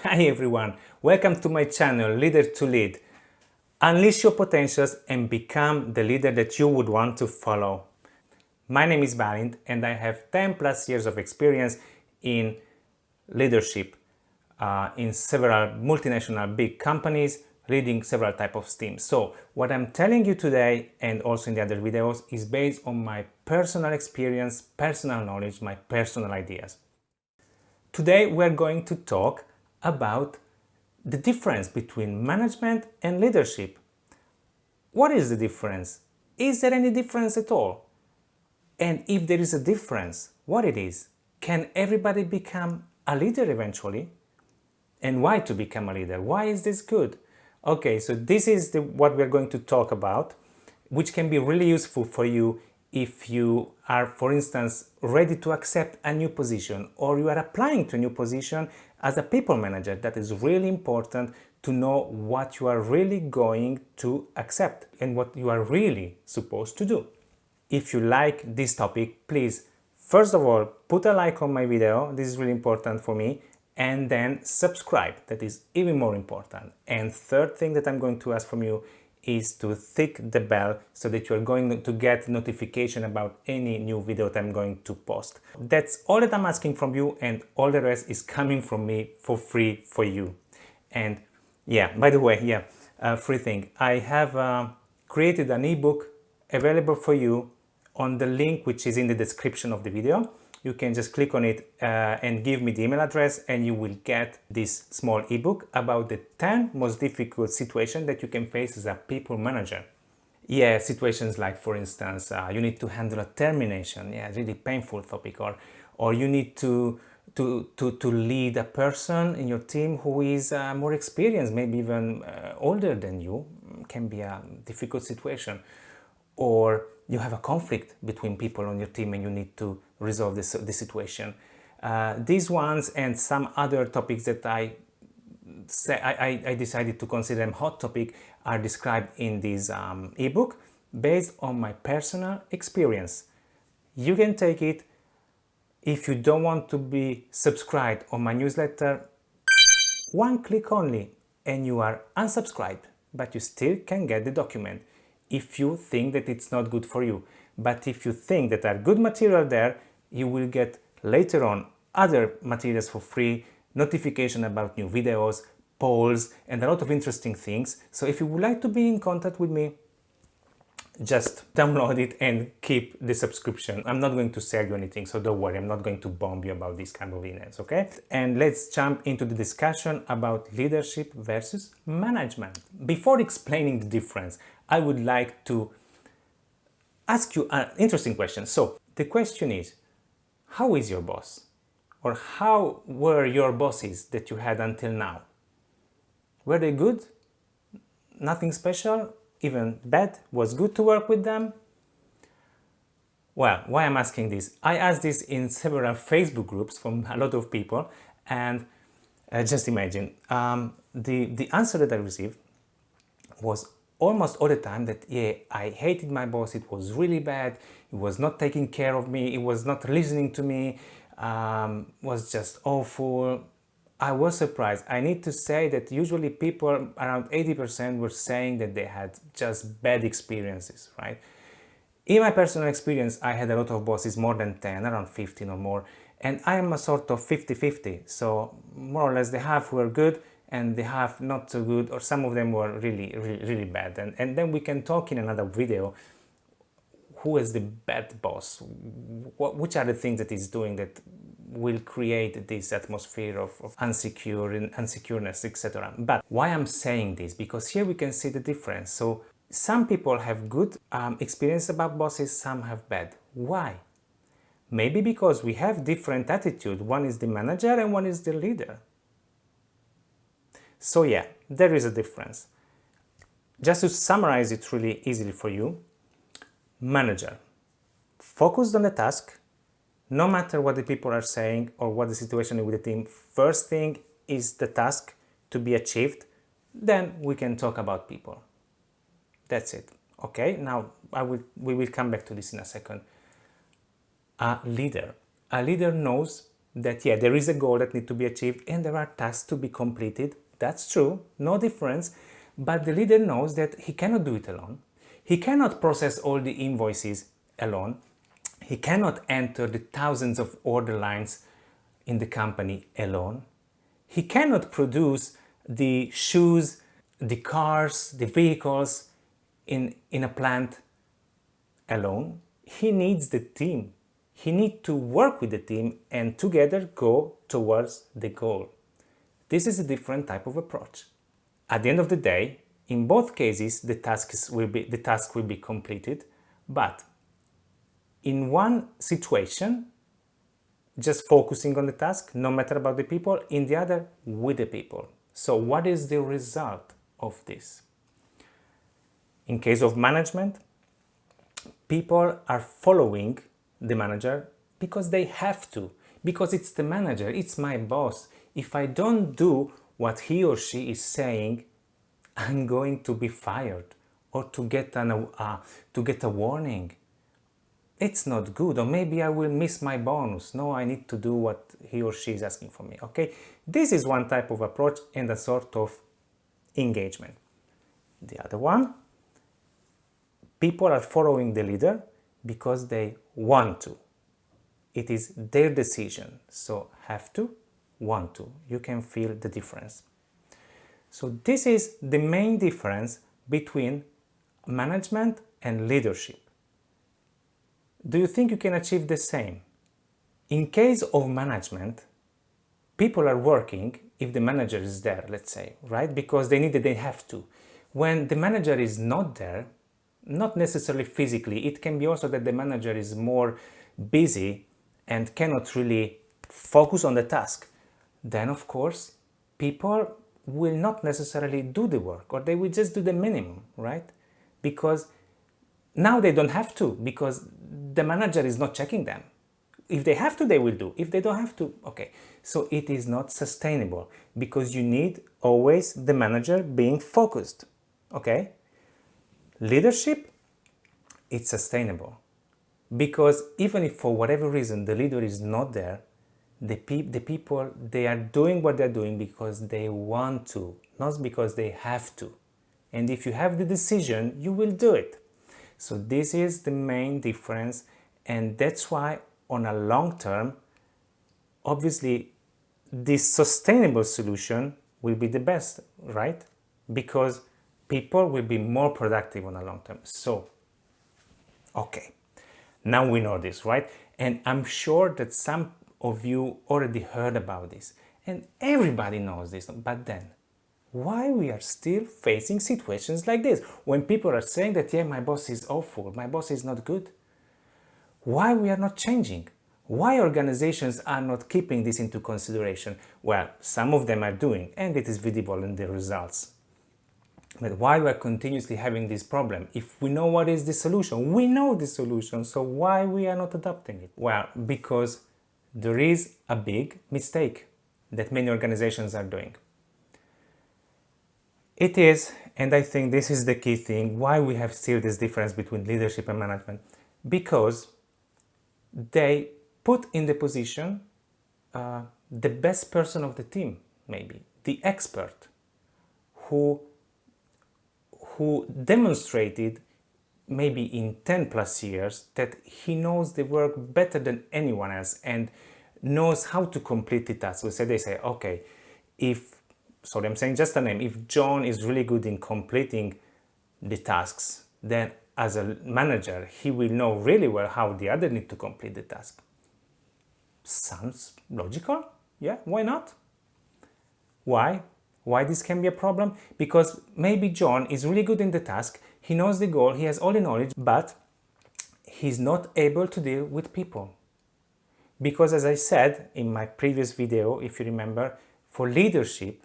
Hi everyone, welcome to my channel Leader to Lead. Unleash your potentials and become the leader that you would want to follow. My name is Balint and I have 10 plus years of experience in leadership in several multinational big companies, leading several types of teams. So what I'm telling you today and also in the other videos is based on my personal experience, personal knowledge, my personal ideas. Today we're going to talk about the difference between management and leadership. What is the difference? Is there any difference at all? And if there is a difference, what it is? Can everybody become a leader eventually? And why to become a leader? Why is this good? Okay, so this is what we're going to talk about, which can be really useful for you if you are, for instance, ready to accept a new position or you are applying to a new position as a people manager. That is really important to know what you are really going to accept and what you are really supposed to do. If you like this topic, please, first of all, put a like on my video. This is really important for me. And then subscribe. That is even more important. And third thing that I'm going to ask from you is to click the bell so that you're going to get notification about any new video that I'm going to post. That's all that I'm asking from you, and all the rest is coming from me for free for you. And yeah, by the way, free thing. I have created an ebook available for you on the link which is in the description of the video. You can just click on it and give me the email address, and you will get this small ebook about the 10 most difficult situations that you can face as a people manager. Yeah, situations like, for instance, you need to handle a termination, really painful topic, or you need to lead a person in your team who is more experienced, maybe even older than you. Can be a difficult situation. Or you have a conflict between people on your team and you need to resolve this situation. These ones and some other topics that I decided to consider them hot topic are described in this ebook based on my personal experience. You can take it. If you don't want to be subscribed on my newsletter, one click only and you are unsubscribed, but you still can get the document if you think that it's not good for you. But if you think that are good material there, you will get later on other materials for free, notification about new videos, polls, and a lot of interesting things. So if you would like to be in contact with me, just download it and keep the subscription. I'm not going to sell you anything, so don't worry, I'm not going to bomb you about these kind of emails, okay? And let's jump into the discussion about leadership versus management. Before explaining the difference, I would like to ask you an interesting question. So the question is, how is your boss? Or how were your bosses that you had until now? Were they good? Nothing special? Even bad? Was good to work with them? Well, why I'm asking this? I asked this in several Facebook groups from a lot of people, and just imagine, the answer that I received was almost all the time that, yeah, I hated my boss, it was really bad, he was not taking care of me, he was not listening to me, was just awful. I was surprised. I need to say that usually people, around 80%, were saying that they had just bad experiences, right? In my personal experience, I had a lot of bosses, more than 10, around 15 or more, and I am a sort of 50-50, so more or less the half were good and the half not so good, or some of them were really bad. And then we can talk in another video who is the bad boss, which are the things that he's doing that will create this atmosphere of unsecureness, etc. But why I'm saying this? Because here we can see the difference. So some people have good experience about bosses, some have bad. Why? Maybe because we have different attitude. One is the manager and one is the leader. So yeah, there is a difference. Just to summarize it really easily for you, manager, focused on the task, no matter what the people are saying or what the situation is with the team. First thing is the task to be achieved, then we can talk about people. That's it. Okay, now we will come back to this in a second. A leader knows that, yeah, there is a goal that needs to be achieved and there are tasks to be completed. That's true, no difference. But the leader knows that he cannot do it alone. He cannot process all the invoices alone. He cannot enter the thousands of order lines in the company alone. He cannot produce the shoes, the cars, the vehicles in a plant alone. He needs the team. He needs to work with the team and together go towards the goal. This is a different type of approach. At the end of the day, in both cases, the task will be completed, but in one situation, just focusing on the task, no matter about the people, in the other, with the people. So what is the result of this? In case of management, people are following the manager because they have to, because it's the manager, it's my boss. If I don't do what he or she is saying, I'm going to be fired or to get a warning. It's not good, or maybe I will miss my bonus. No, I need to do what he or she is asking for me, okay? This is one type of approach and a sort of engagement. The other one, people are following the leader because they want to. It is their decision, so have to, want to. You can feel the difference. So this is the main difference between management and leadership. Do you think you can achieve the same? In case of management, people are working if the manager is there, let's say, right? Because they have to. When the manager is not there, not necessarily physically, it can be also that the manager is more busy and cannot really focus on the task. Then, of course, people will not necessarily do the work, or they will just do the minimum, right? Because now they don't have to, because the manager is not checking them. If they have to, they will do. If they don't have to, okay. So it is not sustainable, because you need always the manager being focused, okay? Leadership, it's sustainable, because even if for whatever reason the leader is not there, the people, they are doing what they're doing because they want to, not because they have to. And if you have the decision, you will do it. So this is the main difference, and that's why on a long term, obviously, this sustainable solution will be the best, right? Because people will be more productive on a long term. So, okay, now we know this, right? And I'm sure that some of you already heard about this, and everybody knows this, but then, why we are still facing situations like this? When people are saying that, yeah, my boss is awful, my boss is not good. Why we are not changing? Why organizations are not keeping this into consideration? Well, some of them are doing, and it is visible in the results. But why we are continuously having this problem? If we know what is the solution, we know the solution, so why we are not adopting it? Well, because there is a big mistake that many organizations are doing. It is, and I think this is the key thing, why we have still this difference between leadership and management, because they put in the position the best person of the team, maybe, the expert, who demonstrated maybe in 10 plus years that he knows the work better than anyone else and knows how to complete the task. So they say, okay, sorry, I'm saying just a name, if John is really good in completing the tasks, then as a manager, he will know really well how the other need to complete the task. Sounds logical? Yeah, why not? Why? Why this can be a problem? Because maybe John is really good in the task, he knows the goal, he has all the knowledge, but he's not able to deal with people. Because as I said in my previous video, if you remember, for leadership,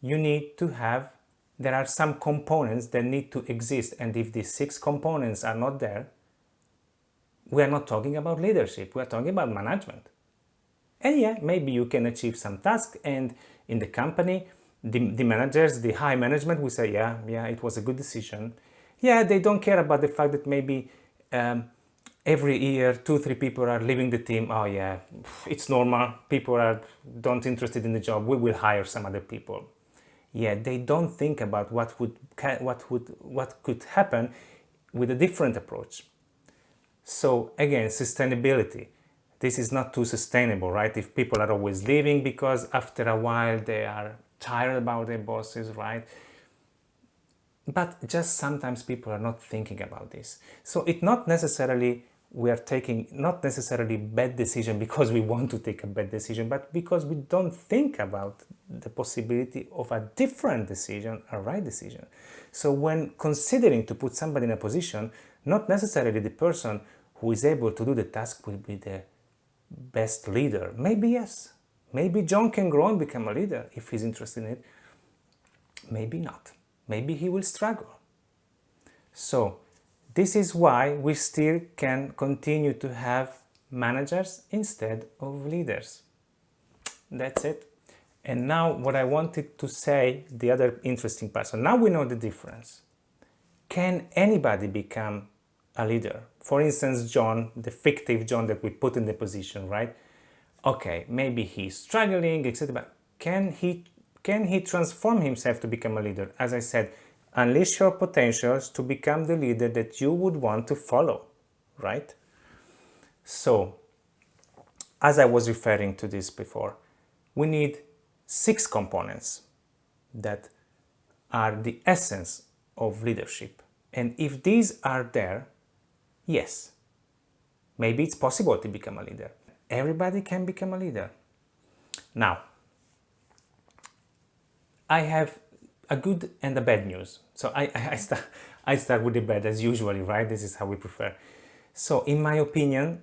you need to have, there are some components that need to exist, and if these 6 components are not there, we are not talking about leadership, we are talking about management. And yeah, maybe you can achieve some task, and in the company, the managers, the high management will say, yeah, it was a good decision. Yeah, they don't care about the fact that maybe every year 2-3 people are leaving the team. Oh yeah, it's normal, people are don't interested in the job, we will hire some other people. Yeah, they don't think about what could happen with a different approach. So again, sustainability, this is not too sustainable, right? If people are always leaving because after a while they are tired about their bosses, right? But just sometimes people are not thinking about this. So it's not necessarily we are taking not necessarily bad decision because we want to take a bad decision, but because we don't think about the possibility of a different decision, a right decision. So when considering to put somebody in a position, not necessarily the person who is able to do the task will be the best leader. Maybe yes. Maybe John can grow and become a leader if he's interested in it. Maybe not. Maybe he will struggle. So this is why we still can continue to have managers instead of leaders. That's it. And now what I wanted to say, the other interesting part. So now we know the difference. Can anybody become a leader? For instance, John, the fictive John that we put in the position, right? Okay, maybe he's struggling, etc. But can he transform himself to become a leader? As I said, unleash your potentials to become the leader that you would want to follow, right? So, as I was referring to this before, we need 6 components that are the essence of leadership. And if these are there, yes, maybe it's possible to become a leader. Everybody can become a leader. Now, I have a good and a bad news. So I start with the bad as usually, right? This is how we prefer. So in my opinion,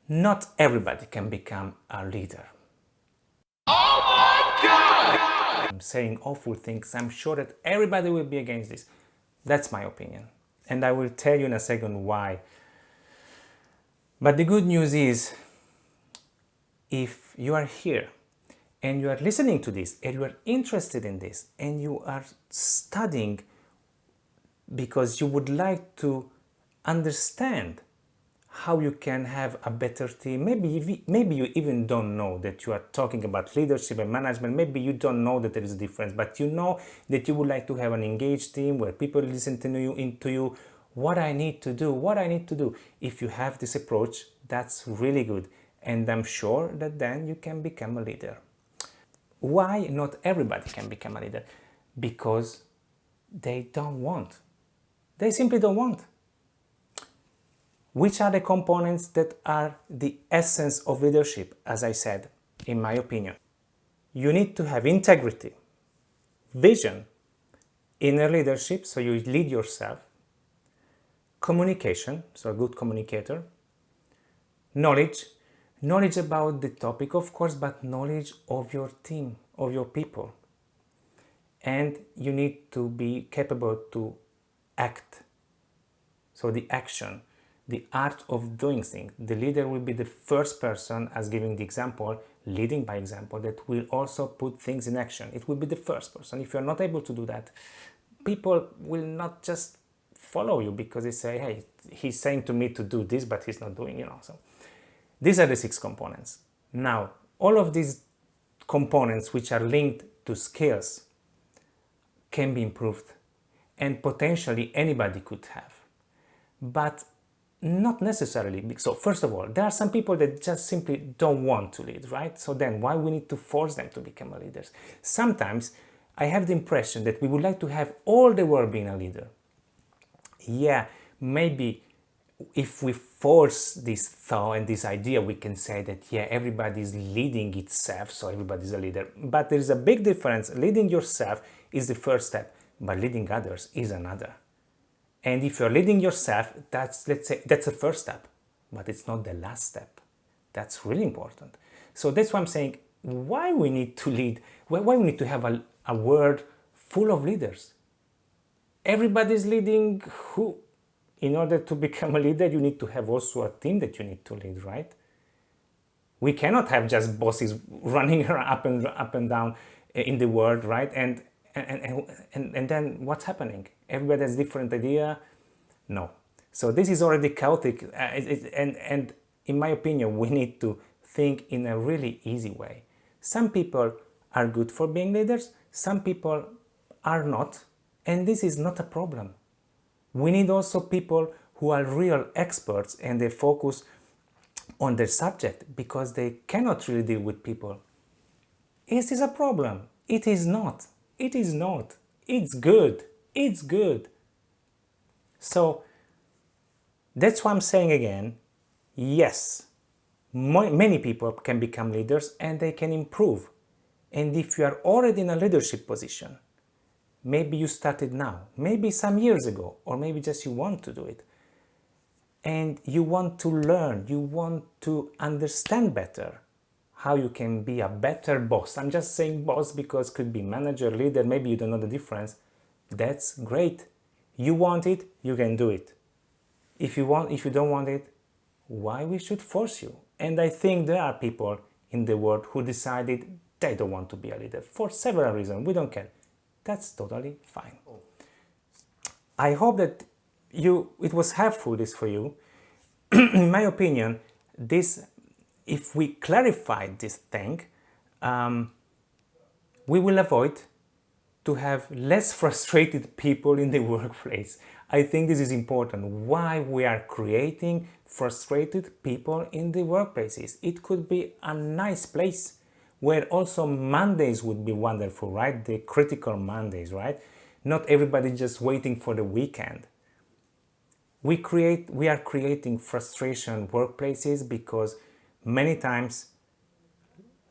not everybody can become a leader. Oh my God! I'm saying awful things. I'm sure that everybody will be against this. That's my opinion. And I will tell you in a second why. But the good news is, if you are here and you are listening to this and you are interested in this and you are studying because you would like to understand how you can have a better team, maybe you even don't know that you are talking about leadership and management, maybe you don't know that there is a difference, but you know that you would like to have an engaged team where people listen to you, what I need to do. If you have this approach, that's really good. And I'm sure that then you can become a leader. Why not everybody can become a leader? Because they don't want. They simply don't want. Which are the components that are the essence of leadership, as I said, in my opinion? You need to have integrity, vision, inner leadership, so you lead yourself, communication, so a good communicator, knowledge about the topic, of course, but knowledge of your team, of your people. And you need to be capable to act. So the action, the art of doing things. The leader will be the first person, as giving the example, leading by example, that will also put things in action. It will be the first person. If you're not able to do that, people will not just follow you because they say, hey, he's saying to me to do this, but he's not doing, So these are the 6 components. Now, all of these components which are linked to skills can be improved, and potentially anybody could have. But not necessarily. So first of all, there are some people that just simply don't want to lead, right? So then why we need to force them to become leaders? Sometimes I have the impression that we would like to have all the world being a leader. Yeah, maybe if we force this thought and this idea, we can say that, yeah, everybody is leading itself, so everybody is a leader. But there is a big difference. Leading yourself is the first step, but leading others is another. And if you're leading yourself, that's, let's say, that's the first step, but it's not the last step. That's really important. So that's why I'm saying, why we need to lead, why we need to have a world full of leaders. Everybody's leading who? In order to become a leader, you need to have also a team that you need to lead, right? We cannot have just bosses running up and down in the world, right? And then what's happening? everybody has different idea. No. So this is already chaotic, and in my opinion, we need to think in a really easy way. Some people are good for being leaders, some people are not, and this is not a problem. We need also people who are real experts and they focus on their subject because they cannot really deal with people. Is this a problem? It is not. It is not. It's good. It's good. So that's why I'm saying again, yes, many people can become leaders and they can improve. And if you are already in a leadership position, maybe you started now, maybe some years ago, or maybe just you want to do it, and you want to learn, you want to understand better how you can be a better boss. I'm just saying boss because it could be manager, leader, maybe you don't know the difference. That's great. You want it, you can do it. If you don't want it, why we should force you? And I think there are people in the world who decided they don't want to be a leader for several reasons. We don't care. That's totally fine. I hope that it was helpful this for you. In my opinion, if we clarify this thing, we will avoid to have less frustrated people in the workplace. I think this is important. Why we are creating frustrated people in the workplaces? It could be a nice place where also Mondays would be wonderful, right? The critical Mondays, right? Not everybody just waiting for the weekend. We are creating frustration workplaces because many times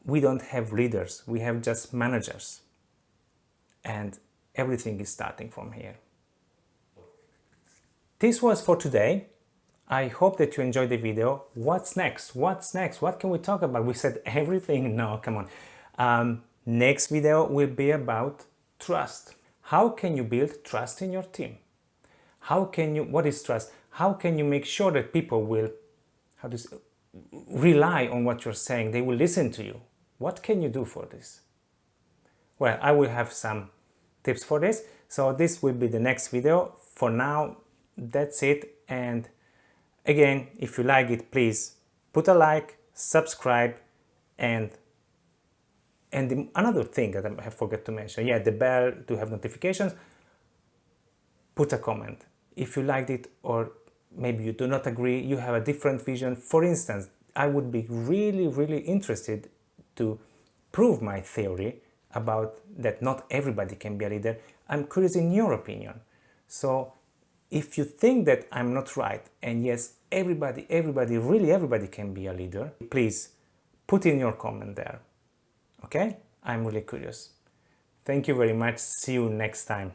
we don't have leaders, we have just managers. And everything is starting from here. This was for today. I hope that you enjoyed the video. What's next? What's next? What can we talk about? We said everything. No, come on. Next video will be about trust. How can you build trust in your team? What is trust? How can you make sure that people will rely on what you're saying? They will listen to you. What can you do for this? Well, I will have some tips for this. So this will be the next video. For now, that's it. And again, if you like it, please put a like, subscribe, and another thing that I forgot to mention, the bell to have notifications. Put a comment if you liked it, or maybe you do not agree, you have a different vision. For instance, I would be really, really interested to prove my theory about that not everybody can be a leader. I'm curious in your opinion. So if you think that I'm not right, and yes, everybody can be a leader, please put in your comment there. Okay? I'm really curious. Thank you very much. See you next time.